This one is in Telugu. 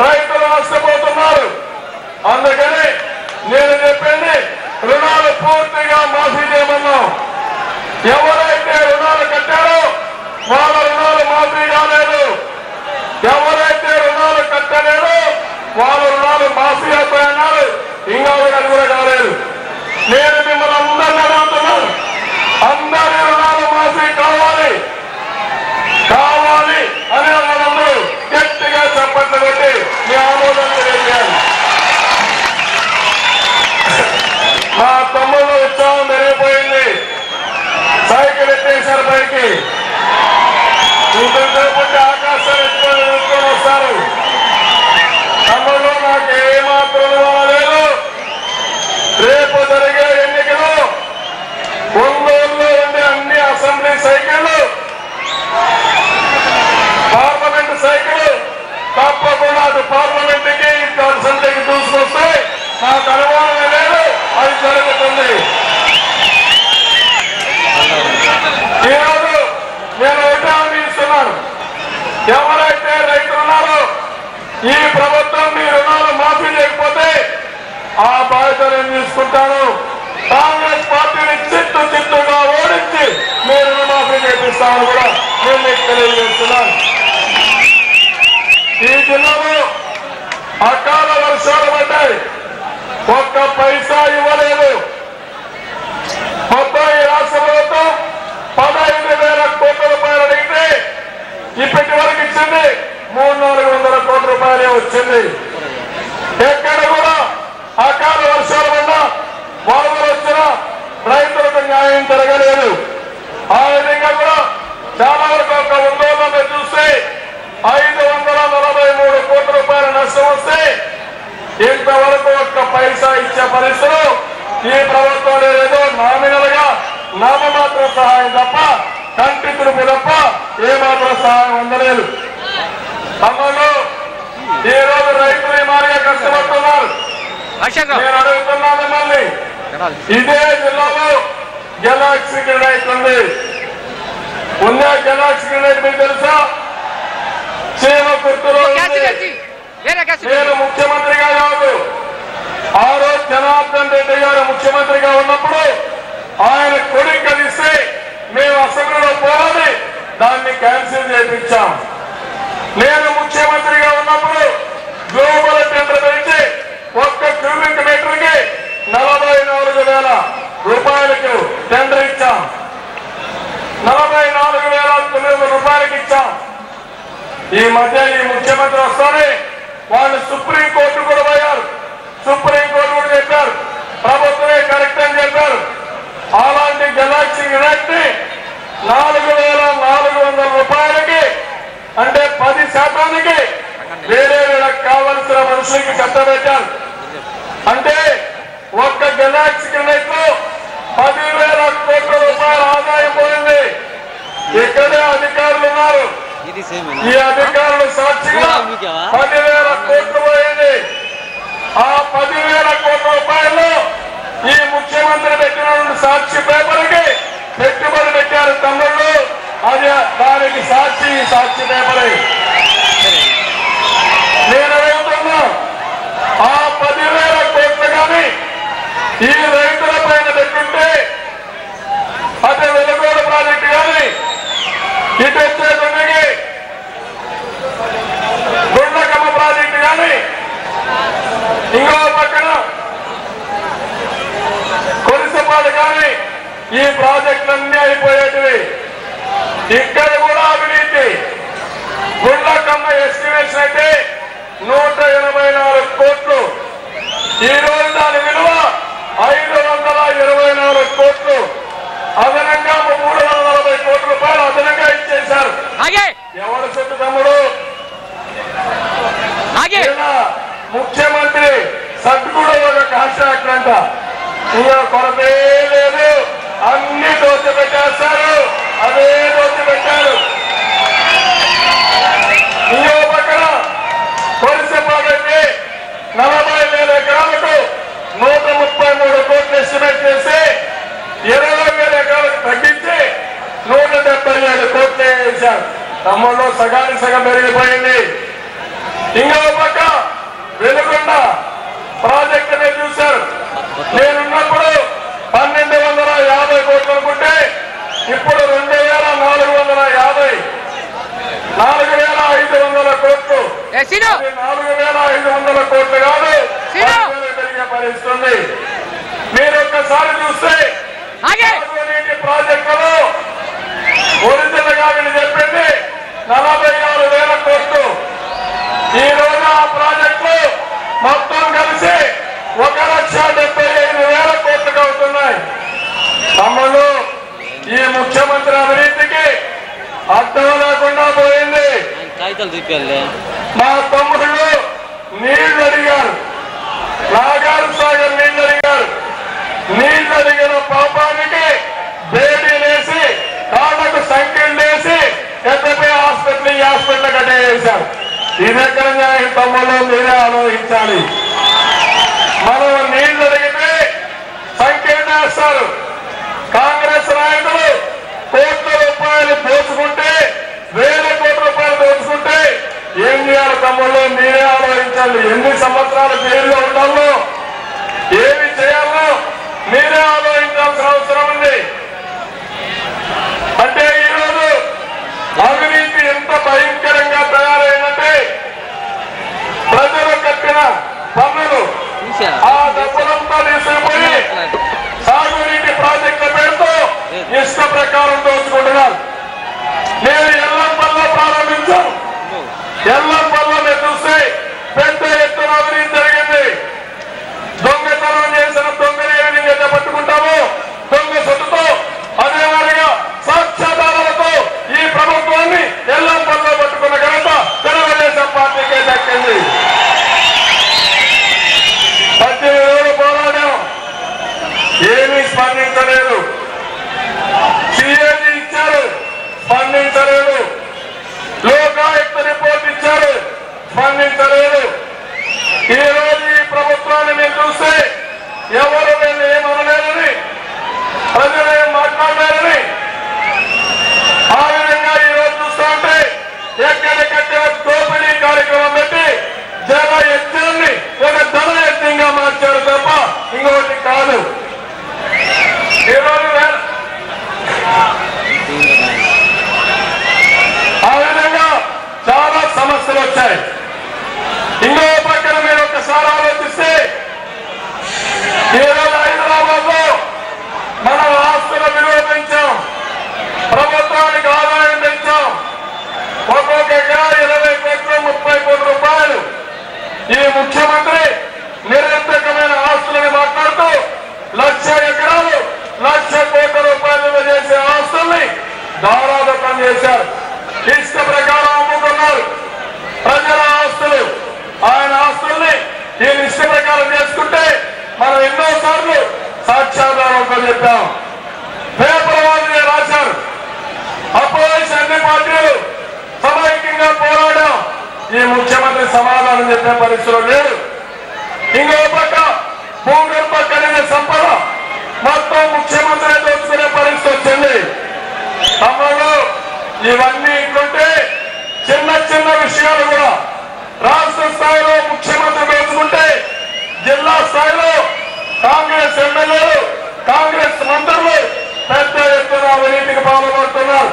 రైతులు నష్టపోతున్నారు. అందుకని నేను చెప్పింది రుణాలు పూర్తిగా మాఫీ చేయమన్నాం. ఎవరైతే రుణాలు కట్టారో వాళ్ళ రుణాలు మాఫీ కాలేదు. ఎవరైతే రుణాలు కట్టలేదో వాళ్ళ రుణాలు మాఫీ అయిపోయినారు. ఇంకా ఒకటి కూడా కాలేదు. నేను మిమ్మల్ని అందరినీ అడుగుతున్నాను, అందరి రుణాలు మాఫీ కావాలి కావాలి అనే వాళ్ళందరూ గట్టిగా చప్పట్లు కొట్టి మీ ఆమోదం తెలియజేయాలి. మా తమ్ముళ్ళు ఉత్సాహం పెరిగిపోయింది. సైకిల్ ఎత్తేసారు పైకి. ఇంతసేపు ఆకాశాన్ని ఎత్తుకొని వస్తారు. తమ్ముళ్ళు నాకు ఏమాత్రం లేదు. రేపు జరిగే ఎన్నికలు ఒంగోలులో ఉండే అన్ని అసెంబ్లీ సైకిళ్లు, పార్లమెంట్ సైకిల్ తప్పకుండా అటు పార్లమెంట్ కి ఇటు అసెంబ్లీకి దూసుకొస్తే నాకు అనుమానం లేదు, అది జరుగుతుంది. ఈరోజు నేను ఒకటి హామీ ఇస్తున్నాను, ఎవరైతే రైతులు ఉన్నారో ఈ ప్రభుత్వం మీ రుణాలు మాఫీ చేయకపోతే ఆ బాధ్యత నేను తీసుకుంటాను. కాంగ్రెస్ పార్టీని చిత్తుగా ఓడించి మీరు రుణమాఫీ చేపిస్తామని కూడా నేను మీకు తెలియజేస్తున్నాను. ఈ జిల్లాలో అకాల వర్షాలు పడ్డాయి, ఒక్క పైసా ఇవ్వలేదు. మొత్తం ఈ రాష్ట్ర ప్రభుత్వం 15,000 కోట్ల రూపాయలు అడిగితే ఇప్పటి వరకు ఇచ్చింది 300-400 కోట్ల రూపాయలే వచ్చింది. ఎక్కడ కూడా అకాల వర్షాలు పడినా వరదలు వచ్చినా రైతులకు న్యాయం జరగలేదు. ఆ విధంగా కూడా చాలా వరకు ఒక ఒంగోలులో చూస్తే 543 కోట్ల రూపాయల నష్టం వస్తే ఇంతవరకు ఒక్క పైసా ఇచ్చే పరిస్థితులు ఈ ప్రభుత్వం లేదో నామినల్ గా నామమాత్రం సహాయం తప్ప, కంటి తురుపు తప్ప ఏమాత్రం సహాయం అందలేదు. తమలో ఈ రోజు రైతులు ఈ మారిగా కష్టపడుతున్నారు. నేను అడుగుతున్నా మిమ్మల్ని, ఇదే జిల్లాలో గెలాక్సీ గ్రెనైట్ ఉంది. ఉన్న గెలాక్సీ గ్రెనైట్ మీకు తెలుసా? చీమ కుర్తులో నేను ముఖ్యమంత్రిగా కాదు, ఆ రోజు జనార్దన్ రెడ్డి గారు ముఖ్యమంత్రిగా ఉన్నప్పుడు ఆయన కొడుకు కలిస్తే మేము అసెంబ్లీలో పోరాడి దాన్ని క్యాన్సిల్ చేయించాం. నేను ముఖ్యమంత్రిగా ఉన్నప్పుడు గ్లోబల్ టెండర్ పెంచి ఒక్క క్యూబిక్ మీటర్ కి 44,000 రూపాయలకు టెండర్ ఇచ్చాం. 44,900 రూపాయలకి ఇచ్చాం. ఈ మధ్య ఈ ముఖ్యమంత్రి వస్తానే వాళ్ళు సుప్రీంకోర్టు కూడా పోయారు. సుప్రీంకోర్టు కూడా చెప్పారు ప్రభుత్వమే కరెక్ట్ అని చెప్పారు. అలాంటి గెలాక్సీ గ్రెనైట్ ని 4,400 రూపాయలకి అంటే 10% వేరే వీళ్ళకి కావలసిన మనుషులకి కట్టబెట్టారు. అంటే ఒక్క గెలాక్సీ గ్రెనైట్ లో 10,000 కోట్ల రూపాయల ఆదాయం పోయింది. ఇక్కడే అధికారులు ఉన్నారు, ఈ అధికారులు సాక్షిగా 10,000 కోట్లు పోయింది. ఆ 10,000 కోట్ల రూపాయలు ఈ ముఖ్యమంత్రి పెట్టిన సాక్షి పేపర్ కి పెట్టుబడి పెట్టారు తమ్ముళ్ళు. అది దానికి సాక్షి పేపరే. నేను అడుగుతున్నా, ఆ 10,000 కోట్లు కానీ ఈ రైతుల పైన పెట్టుంటే అటు వెలుగోడు ప్రాజెక్టు కానీ ఇటు వచ్చేటువంటి గుండ్లకమ్మ ప్రాజెక్టు కానీ ఇంకో పక్కన కొలిసపాడు కానీ ఈ ప్రాజెక్టులన్నీ అయిపోయేటివి. ఇక్కడ కూడా అవినీతి. గుండ్లకమ్మ ఎస్టిమేషన్ అయితే 184 కోట్లు. ఈ రోజు దాని విలువ 524 కోట్లు. అదనంగా 340 కోట్ల రూపాయలు అదనంగా ఇచ్చేశారు. ఎవరు చెట్టు తమ్ముడు? ముఖ్యమంత్రి సట్టుకుడు ఒక కాంట్రాక్ట్ అంట. ఇంకా కొరతే లేదు, అన్ని దోచిపెట్టేస్తారు. అదే దోచిపెట్టారు. ఇంకో పక్కన కొలిసపాడైతే 40,000 ఎకరాలకు 133 కోట్లు ఎస్టిమేట్ చేసి 20,000 ఎకరాలకు తగ్గించి 177 కోట్లు వేశారు. తమ్ముళ్ళు సగానికి సగం పెరిగిపోయింది. ఇంకో పక్క వెలుగొండ ప్రాజెక్టు మీద చూశారు. నేనున్నప్పుడు 1250 కోట్లు అనుకుంటే ఇప్పుడు 2450, 4500 కోట్లు. 4500 కోట్లు కాదు, పెరిగే పరిస్థితుంది. మీరు ఒక్కసారి చూస్తే నీటి ప్రాజెక్టులు ఒరిజినల్ గా వీళ్ళు చెప్పింది 46,000 కోట్లు. ఈ రోజు ఆ ప్రాజెక్టులు మొత్తం కలిసి 1,75,000 కోట్లుగా అవుతున్నాయి. తమ్ముడు, ఈ ముఖ్యమంత్రి అవినీతికి అర్థం లేకుండా పోయింది. మా తమ్ముడు నీళ్లు అడిగారు, నాగార్ సాగర్ నీళ్లు అడిగారు. నీళ్లు అడిగిన పాపానికి బేడీలేసి కాళ్ళకు సంఖ్యలేసి ఎత్తపై హాస్పిటల్ ఈ హాస్పిటల్ కట్టేశారు. ఇదెక్కడ న్యాయం తమ్ముళ్ళు? మీరే ఆలోచించాలి. మనం నీళ్లు అడిగితే సంఖ్యలు వేస్తారు. కాంగ్రెస్ నాయకులు కోట్ల రూపాయలు దోచుకుంటే, 1000 కోట్ల రూపాయలు దోచుకుంటే ఏం చేయాలి తమ్ముళ్ళు? మీరే ఆలోచించాలి. ఎన్ని సంవత్సరాలు జైల్లో ఉండాలో, ఏమి చేయాలో మీరే ఆలోచించాల్సిన అవసరం ఉంది. అంటే ఈరోజు అవినీతి ఎంత భయంకరంగా తయారైందంటే ప్రజలు కట్టిన పన్నులు ఆ డబ్బులంతా తీసుకుపోయి సాగునీటి ప్రాజెక్టుల పేరుతో ఇష్ట ప్రకారం దోచుకుంటున్నారు. నేను ఎల్లంపల్లో ప్రారంభించాను. ఎల్లంపల్లో మీరు చూస్తే పెద్ద ఎత్తున అవినీతి జరిగింది. దొంగతనం చేసిన దొంగని ఏమైనా పట్టుకుంటాము దొంగ సొత్తుతో, అదేవిధంగా సాక్ష్యాధారాలతో ఈ ప్రభుత్వాన్ని ఎల్లంపల్లో పట్టుకున్న ఘనత తెలుగుదేశం పార్టీకే దక్కింది. 18 రోజులు పోరాడాం, ఏమీ స్పందించలేదు. సిఏజీ ఇచ్చారు, స్పందించలేదు. లోకాయుక్త రిపోర్ట్ ఇచ్చారు, స్పందించలేదు. ఈ రోజు ఈ ప్రభుత్వాన్ని మీరు చూస్తే ఎవరు వీళ్ళు ఏమనలేదని, ప్రజలు ఏం మాట్లాడలేదని, ఆ విధంగా ఈ రోజు చూస్తూ ఉంటే ఎక్కడికక్కడ దోపిడీ కార్యక్రమం పెట్టి జన యజ్ఞాన్ని ఒక ధన యజ్ఞంగా మార్చారు తప్ప ఇంకొకటి కాదు. ఈరోజు ఆ విధంగా చాలా సమస్యలు వచ్చాయి. ఇంకో పక్కన మీరు ఒక్కసారి ఆలోచిస్తే ఈరోజు హైదరాబాద్ లో మనం ఆస్తుల విలువ పెంచాం, ప్రభుత్వానికి ఆదాయం పెంచాం. ఒక్కొక్క ఎకరా 20 కోట్లు 30 కోట్ల రూపాయలు. ఈ ముఖ్యమంత్రి నిరంతరమైన ఆస్తులని మాట్లాడుతూ 1,00,000 ఎకరాలు 1,00,000 కోట్ల రూపాయలు చేసే ఆస్తుల్ని దారాదత్తం చేశారు. ఇష్ట ప్రకారం అమ్ముకున్నారు. ప్రజల ఆస్తులు, ఆయన ఆస్తుల్ని ఈయన ఇష్ట ప్రకారం చేసుకుంటే మనం ఎన్నోసార్లు సాక్ష్యాధారంతో చెప్పాం. పేపర్ వాళ్ళే రాశారు. అపోజిషన్ అన్ని పార్టీలు సమైక్యంగా పోరాడాం. ఈ ముఖ్యమంత్రి సమాధానం చెప్పే పరిస్థితులు లేరు. ఇంకో పక్క భూగర్భ ఖనిజ సంపద మొత్తం ముఖ్యమంత్రి దోచుకునే పరిస్థితి వచ్చింది. తమలో ఇవన్నీ ఇట్లుంటే చిన్న చిన్న విషయాలు కూడా రాష్ట్ర స్థాయిలో ముఖ్యమంత్రి దోచుకుంటే జిల్లా స్థాయిలో కాంగ్రెస్ ఎమ్మెల్యేలు, కాంగ్రెస్ మంత్రులు పెద్ద ఎత్తున అవినీతికి పాల్పడుతున్నారు.